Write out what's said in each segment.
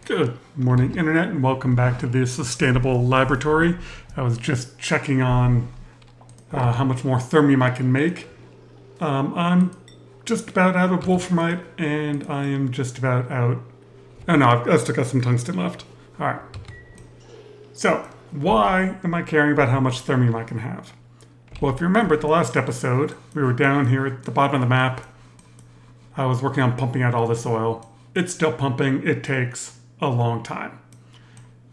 Good morning, Internet, and welcome back to the Sustainable Laboratory. I was just checking on how much more thermium I can make. I'm just about out of wolframite, and I am just about out. Oh no, I've still got some tungsten left. Alright. So, why am I caring about how much thermium I can have? Well, if you remember at the last episode, we were down here at the bottom of the map. I was working on pumping out all this oil. It's still pumping. It takes a long time.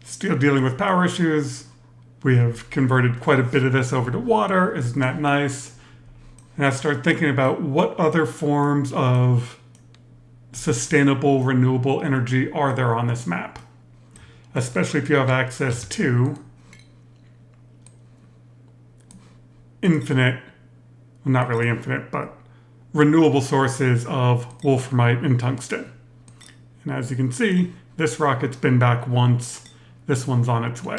Still dealing with power issues. We have converted quite a bit of this over to water. Isn't that nice? And I started thinking about what other forms of sustainable, renewable energy are there on this map. Especially if you have access to infinite, well, not really infinite, but renewable sources of wolframite and tungsten. And as you can see, this rocket's been back once. This one's on its way.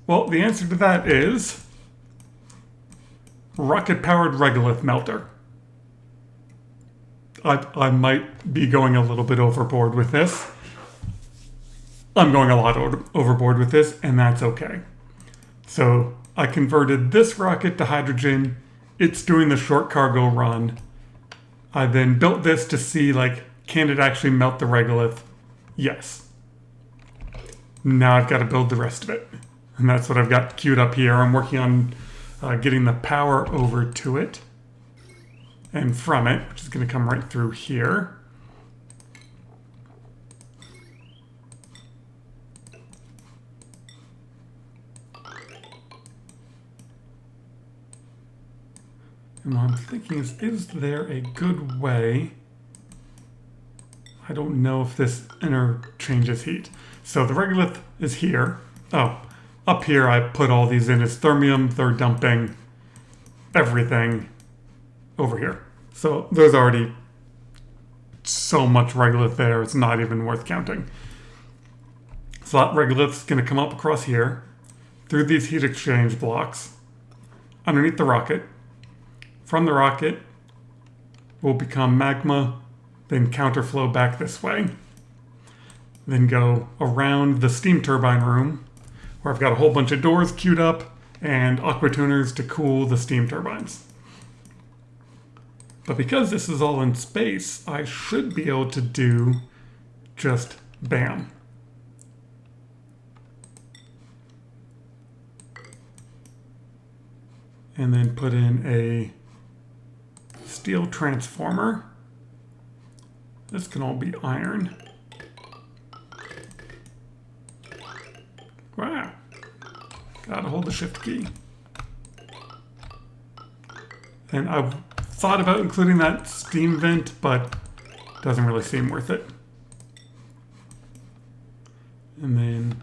Well, the answer to that is rocket-powered regolith melter. I might be going a little bit overboard with this. I'm going a lot overboard with this, and that's okay. So I converted this rocket to hydrogen. It's doing the short cargo run. I then built this to see, can it actually melt the regolith? Yes. Now I've got to build the rest of it. And that's what I've got queued up here. I'm working on getting the power over to it. And from it, which is going to come right through here. And what I'm thinking is there a good way? I don't know if this interchanges heat. So the regolith is here. Oh, up here I put all these in as thermium. They're dumping everything over here. So there's already so much regolith there, it's not even worth counting. So that regolith's going to come up across here, through these heat exchange blocks, underneath the rocket. From the rocket will become magma, then counterflow back this way. Then go around the steam turbine room, where I've got a whole bunch of doors queued up and aqua tuners to cool the steam turbines. But because this is all in space, I should be able to do just BAM. And then put in a steel transformer. This can all be iron. Wow. Gotta hold the shift key. And I've thought about including that steam vent, but doesn't really seem worth it. And then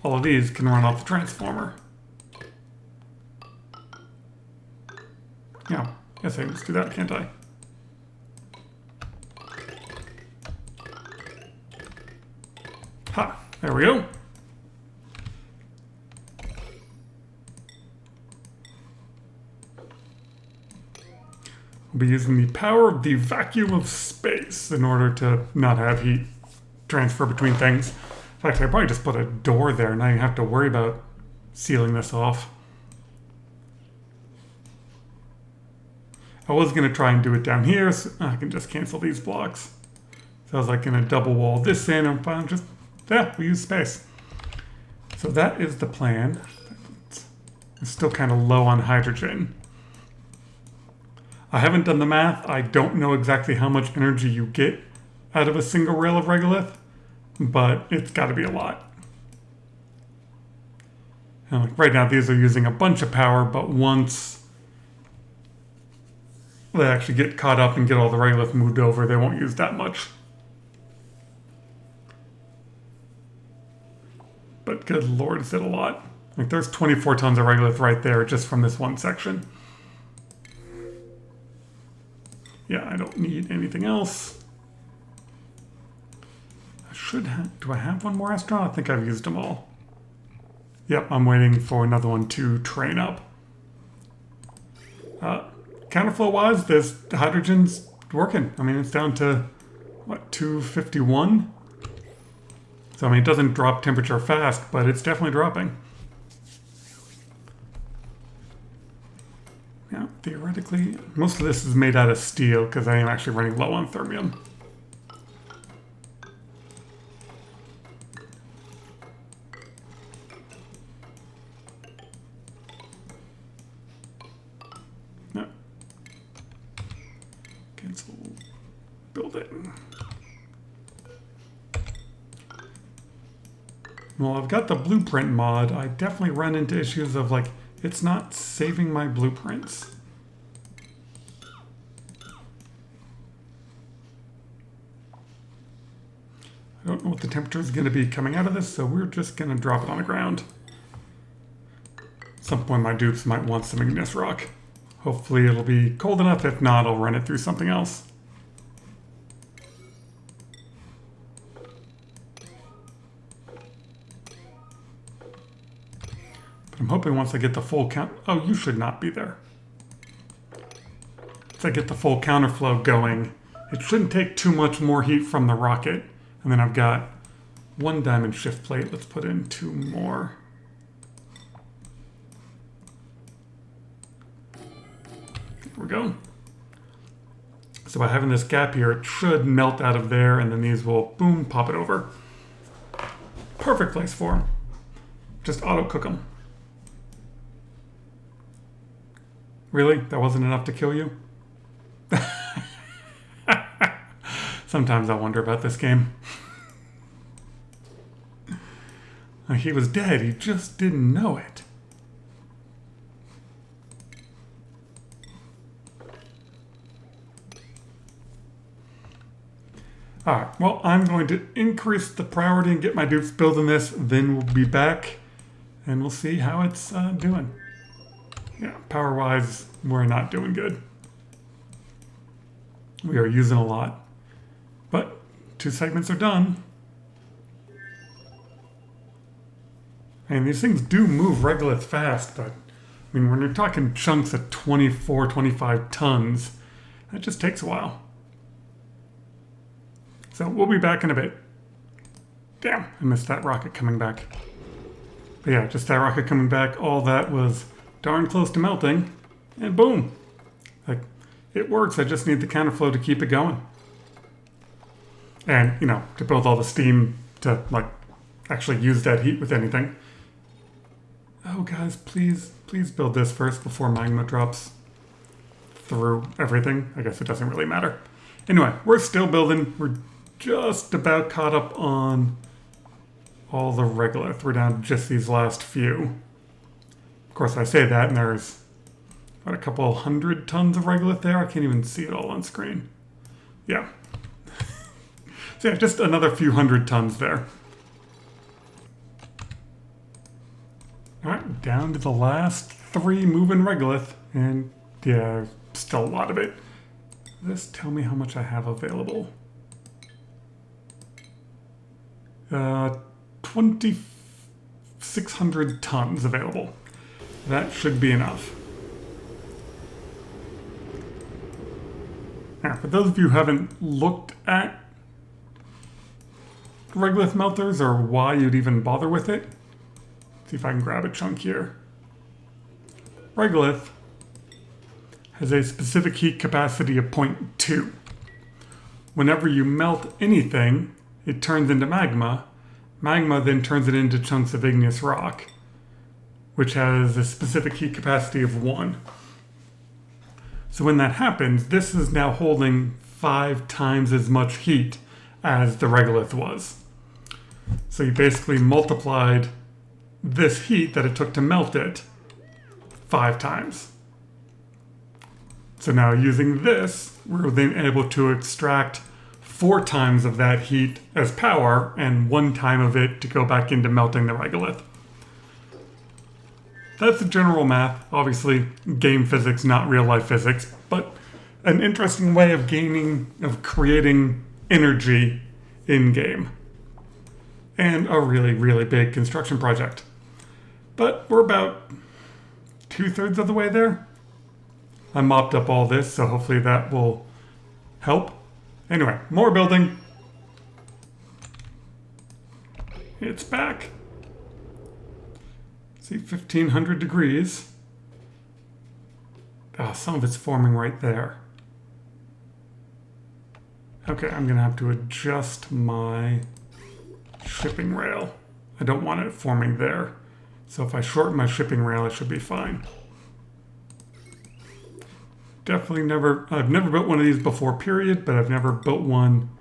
all of these can run off the transformer. Yeah, guess I can just do that, can't I? Ha, there we go. We'll be using the power of the vacuum of space in order to not have heat transfer between things. In fact, I probably just put a door there, now you have to worry about sealing this off. I was going to try and do it down here, so I can just cancel these blocks. So I was going to double wall this in and find just, yeah, we use space. So that is the plan. It's still kind of low on hydrogen. I haven't done the math. I don't know exactly how much energy you get out of a single rail of regolith, but it's got to be a lot. And right now these are using a bunch of power, but once they actually get caught up and get all the regolith moved over, they won't use that much. But good lord, is it a lot? There's 24 tons of regolith right there just from this one section. Yeah, I don't need anything else. I should have... Do I have one more astronaut? I think I've used them all. Yep, I'm waiting for another one to train up. Counterflow-wise, this hydrogen's working. I mean, it's down to what, 251? So, I mean, it doesn't drop temperature fast, but it's definitely dropping. Yeah, theoretically, most of this is made out of steel because I am actually running low on thermium. No. Cancel. Build it. Well, I've got the blueprint mod. I definitely run into issues of like, it's not saving my blueprints. I don't know what the temperature is going to be coming out of this, so we're just going to drop it on the ground. At some point my dupes might want some igneous rock. Hopefully it'll be cold enough. If not, I'll run it through something else. I'm hoping once I get the full count... Oh, you should not be there. Once I get the full counterflow going, it shouldn't take too much more heat from the rocket. And then I've got 1 diamond shift plate. Let's put in 2 more. There we go. So by having this gap here, it should melt out of there, and then these will, boom, pop it over. Perfect place for them. Just auto-cook them. Really? That wasn't enough to kill you? Sometimes I wonder about this game. He was dead, he just didn't know it. Alright, well, I'm going to increase the priority and get my dupes building this, then we'll be back and we'll see how it's doing. Yeah, power-wise, we're not doing good. We are using a lot. But 2 segments are done. And these things do move regolith fast, but I mean, when you're talking chunks of 24, 25 tons, that just takes a while. So we'll be back in a bit. Damn, I missed that rocket coming back. But yeah, just that rocket coming back, all that was darn close to melting, and boom. Like, it works, I just need the counterflow to keep it going. And, you know, to build all the steam to, like, actually use that heat with anything. Oh, guys, please build this first before magma drops through everything. I guess it doesn't really matter. Anyway, we're still building. We're just about caught up on all the regolith. We're down to just these last few. Of course, I say that, and there's, what, a couple 100 tons of regolith there? I can't even see it all on screen. Yeah. So yeah, just another few 100 tons there. Alright, down to the last 3 moving regolith, and yeah, still a lot of it. Does this tell me how much I have available? 2,600 tons available. That should be enough. Now, for those of you who haven't looked at regolith melters or why you'd even bother with it, see if I can grab a chunk here. Regolith has a specific heat capacity of 0.2. Whenever you melt anything, it turns into magma. Magma then turns it into chunks of igneous rock, which has a specific heat capacity of 1. So when that happens, this is now holding 5 times as much heat as the regolith was. So you basically multiplied this heat that it took to melt it 5 times. So now using this, we're then able to extract 4 times of that heat as power and 1 time of it to go back into melting the regolith. That's the general math. Obviously, game physics, not real life physics, but an interesting way of creating energy in game. And a really, really big construction project. But we're about 2/3 of the way there. I mopped up all this, so hopefully that will help. Anyway, more building. It's back. See, 1500 degrees. Ah, some of it's forming right there. Okay, I'm gonna have to adjust my shipping rail. I don't want it forming there. So if I shorten my shipping rail, it should be fine. Definitely never, I've never built one of these before, period, but I've never built one.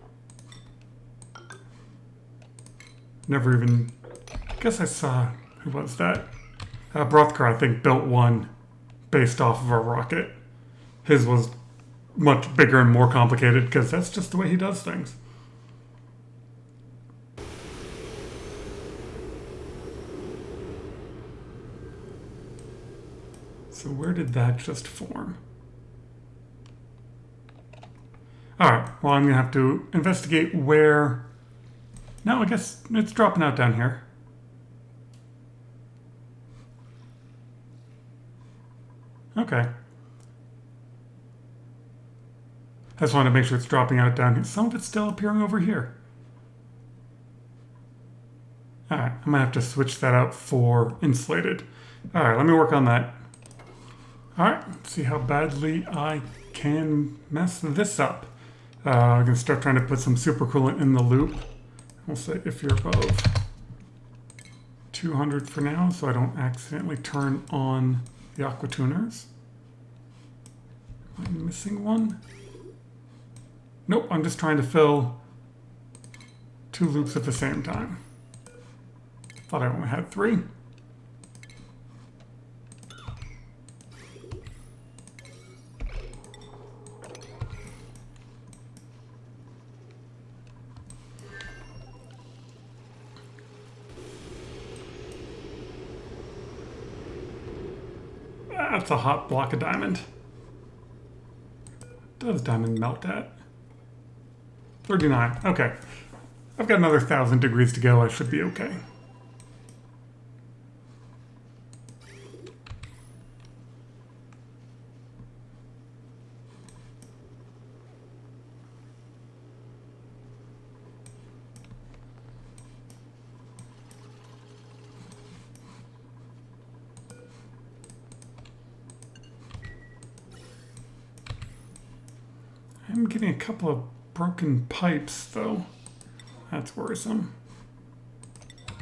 Never even, I guess I saw, who was that? Brothker, I think, built one based off of a rocket. His was much bigger and more complicated because that's just the way he does things. So where did that just form? Alright, well I'm going to have to investigate where... No, I guess it's dropping out down here. Okay. I just wanted to make sure it's dropping out down here. Some of it's still appearing over here. Alright, I might have to switch that out for insulated. Alright, let me work on that. Alright, let's see how badly I can mess this up. I'm going to start trying to put some supercoolant in the loop. We'll say if you're above 200 for now, so I don't accidentally turn on the aqua tuners. Am I missing one? Nope, I'm just trying to fill 2 loops at the same time. Thought I only had 3. That's a hot block of diamond. Does diamond melt at? 39. Okay. I've got another 1,000 degrees to go. I should be okay. I'm getting a couple of broken pipes, though. That's worrisome. I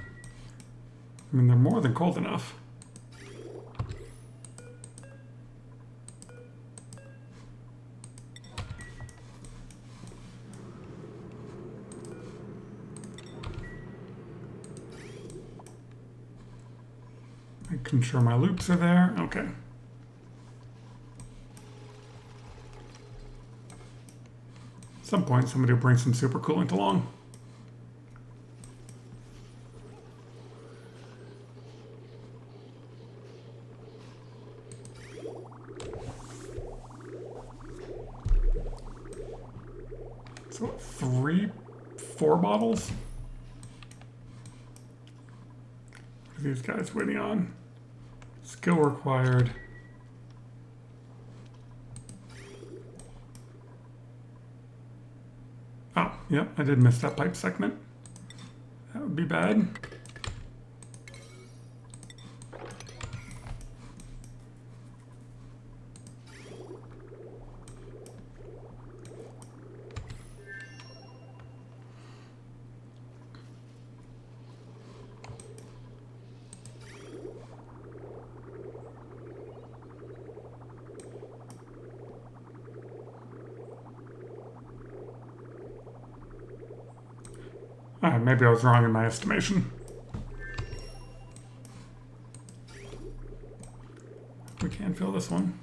mean, they're more than cold enough. Making sure my loops are there. Okay. At some point, somebody will bring some supercoolant along. So, 4 bottles? What are these guys waiting on? Skill required. Oh, yep, I did miss that pipe segment. That would be bad. Maybe I was wrong in my estimation. We can fill this one.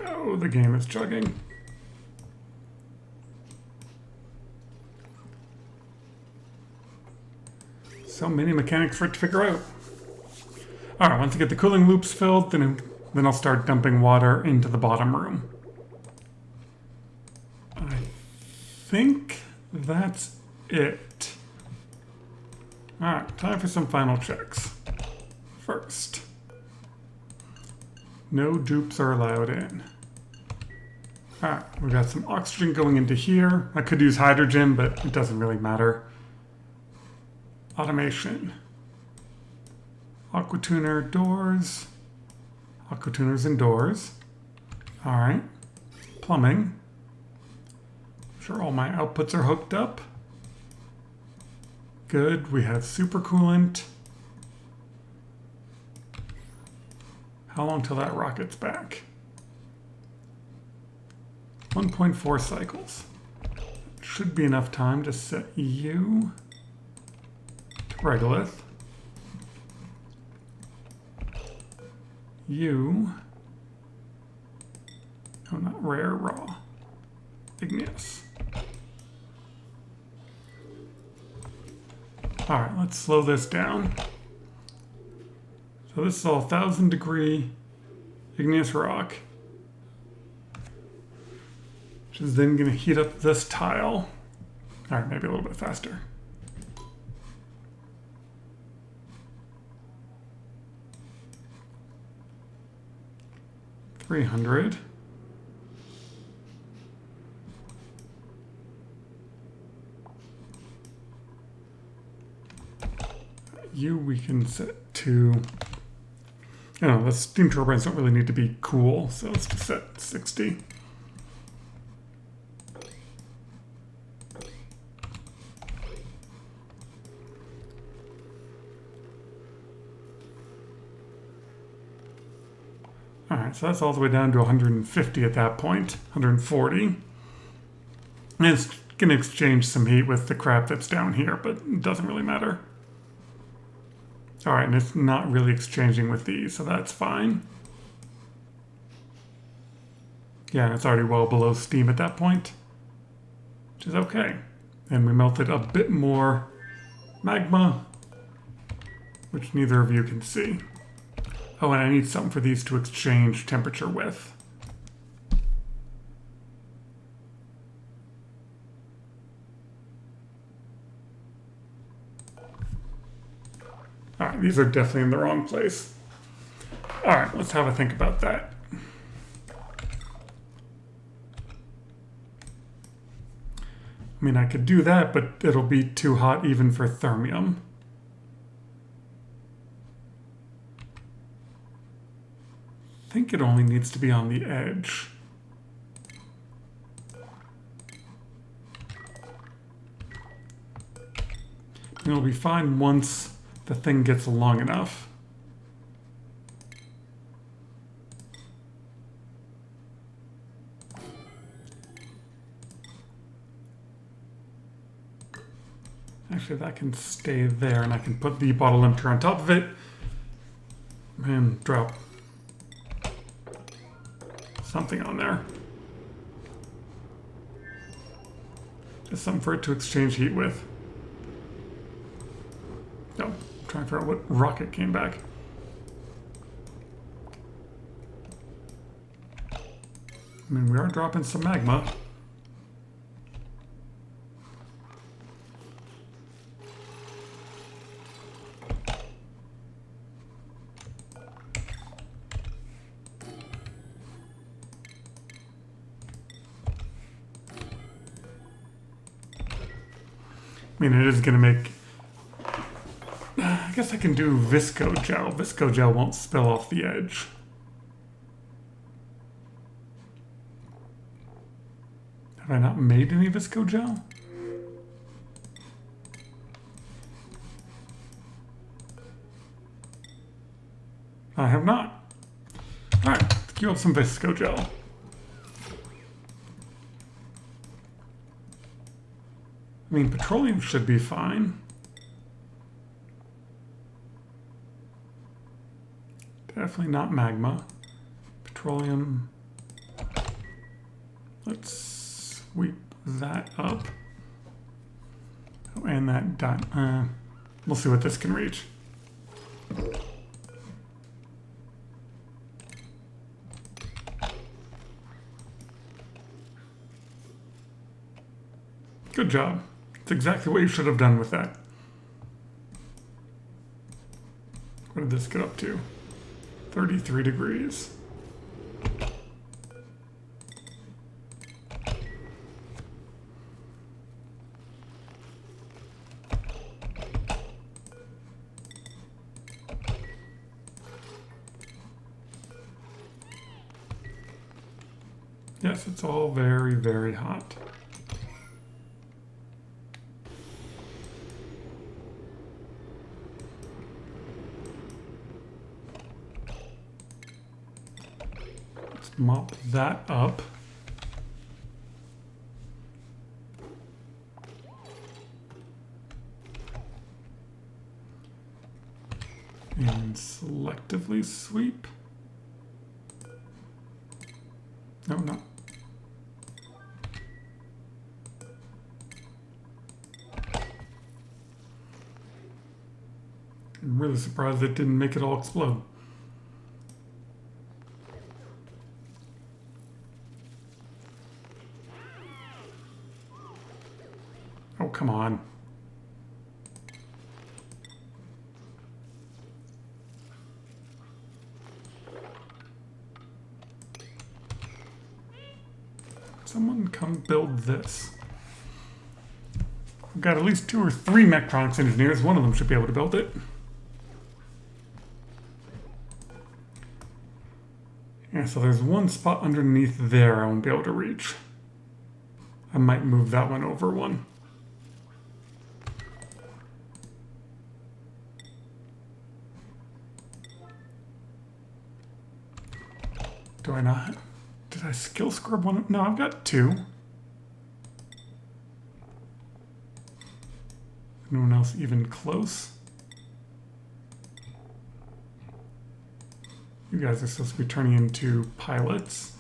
Oh, the game is chugging. So many mechanics for it to figure out. All right, once I get the cooling loops filled, then I'll start dumping water into the bottom room. I think that's it. All right, time for some final checks. First, no dupes are allowed in. Alright, we've got some oxygen going into here. I could use hydrogen, but it doesn't really matter. Automation. Aquatuner doors. Aquatuners and doors. Alright. Plumbing. I'm sure all my outputs are hooked up. Good. We have supercoolant. How long till that rocket's back? 1.4 cycles. Should be enough time to set you to Regolith. You. Oh, not rare, raw. Igneous. Alright, let's slow this down. So this is all 1,000-degree igneous rock, which is then going to heat up this tile. Alright, maybe a little bit faster. $300. You we can set to, the steam turbines don't really need to be cool, so let's just set 60. Alright, so that's all the way down to 150 at that point, 140. And it's going to exchange some heat with the crap that's down here, but it doesn't really matter. Alright, and it's not really exchanging with these, so that's fine. Yeah, and it's already well below steam at that point, which is okay. And we melted a bit more magma, which neither of you can see. Oh, and I need something for these to exchange temperature with. Alright, these are definitely in the wrong place. Alright, let's have a think about that. I mean, I could do that, but it'll be too hot even for thermium. I think it only needs to be on the edge. It'll be fine once the thing gets long enough. Actually, that can stay there, and I can put the bottle limiter on top of it and drop something on there. Just something for it to exchange heat with. No, I'm trying to figure out what rocket came back. I mean, we are dropping some magma. I mean, it is going to make... I guess I can do Visco Gel. Visco Gel won't spill off the edge. Have I not made any Visco Gel? I have not. Alright, let's queue up some Visco Gel. I mean, petroleum should be fine. Definitely not magma. Petroleum. Let's sweep that up. Oh, and that done. We'll see what this can reach. Good job. It's exactly what you should have done with that. What did this get up to? 33 degrees. Yes, it's all very, very hot. Let's mop that up. And selectively sweep. No, no. I'm really surprised it didn't make it all explode. Oh, come on. Someone come build this. We've got at least 2 or 3 Mechtronics engineers. One of them should be able to build it. Yeah, so there's one spot underneath there I won't be able to reach. I might move that one over one. Do I not? Did I skill scrub one? No, I've got 2. Anyone else even close? You guys are supposed to be turning into pilots.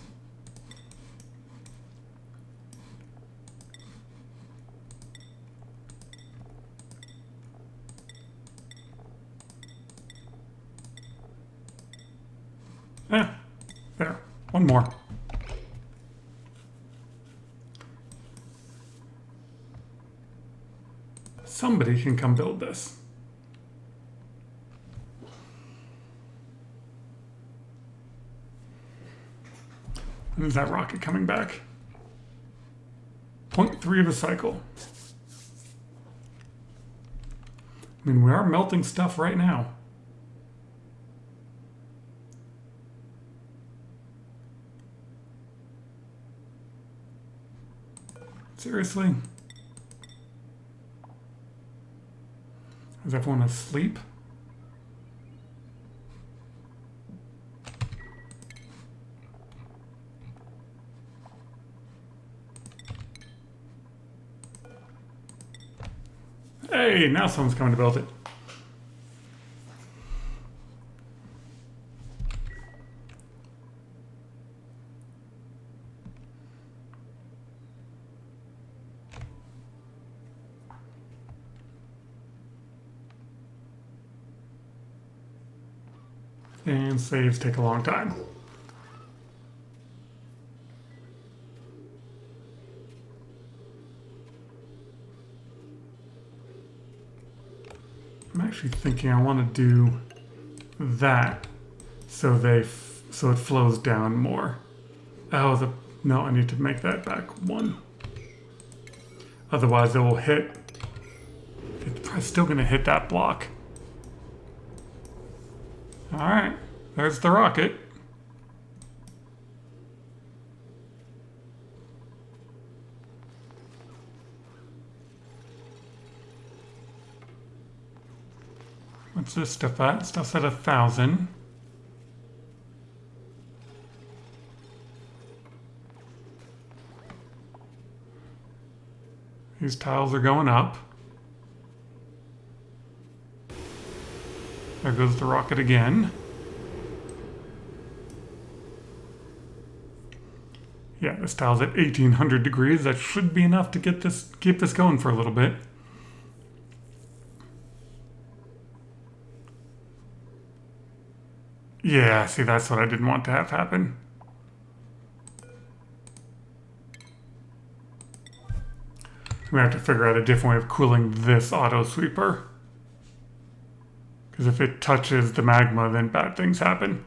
There. One more. Somebody can come build this. When is that rocket coming back? 0.3 of a cycle. I mean, we are melting stuff right now. Seriously? Is everyone asleep? Hey, now someone's coming to build it. And saves take a long time. I'm actually thinking I want to do that so so it flows down more. Oh, no, I need to make that back 1. Otherwise it will hit. It's still going to hit that block. All right, there's the rocket. What's this stuff at? Stuff's at 1,000. These tiles are going up. There goes the rocket again. Yeah, this tile's at 1,800 degrees. That should be enough to keep this going for a little bit. Yeah, see, that's what I didn't want to have happen. We have to figure out a different way of cooling this auto sweeper. Because if it touches the magma, then bad things happen.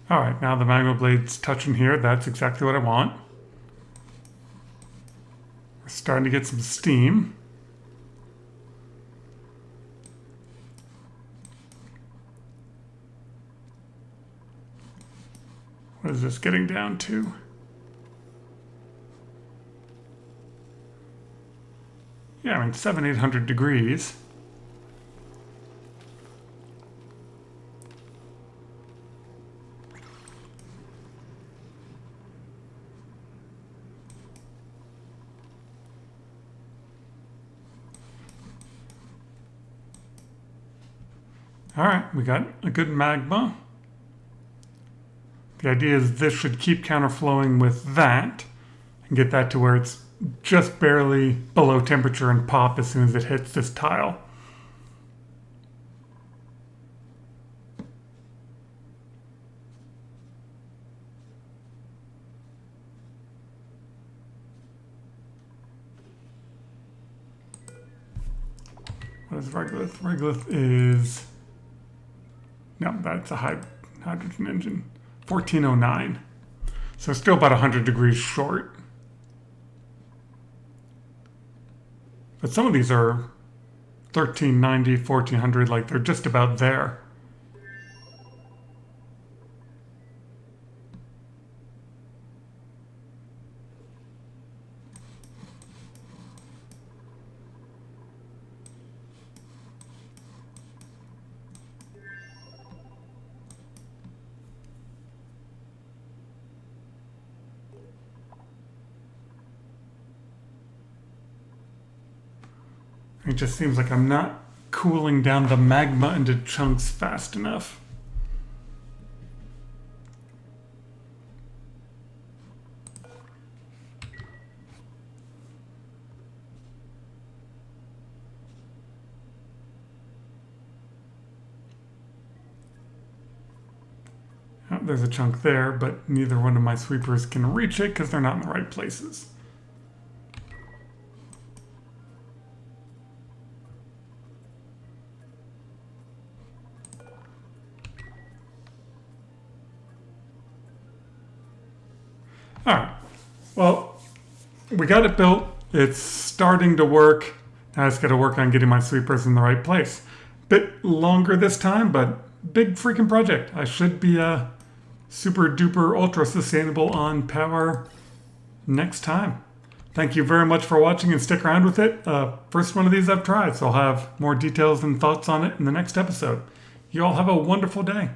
All right, now the magma blade's touching here. That's exactly what I want. Starting to get some steam. What is this getting down to? Yeah, I mean, 800 degrees. All right, we got a good magma. The idea is this should keep counterflowing with that and get that to where it's just barely below temperature and pop as soon as it hits this tile. What is Regolith? Regolith is... No, that's a hydrogen engine. 1409. So still about 100 degrees short. But some of these are 1390, 1400, like they're just about there. It just seems like I'm not cooling down the magma into chunks fast enough. Oh, there's a chunk there, but neither one of my sweepers can reach it because they're not in the right places. All right, well, we got it built. It's starting to work. Now I just got to work on getting my sweepers in the right place. Bit longer this time, but big freaking project. I should be super duper ultra sustainable on power next time. Thank you very much for watching and stick around with it. First one of these I've tried, so I'll have more details and thoughts on it in the next episode. You all have a wonderful day.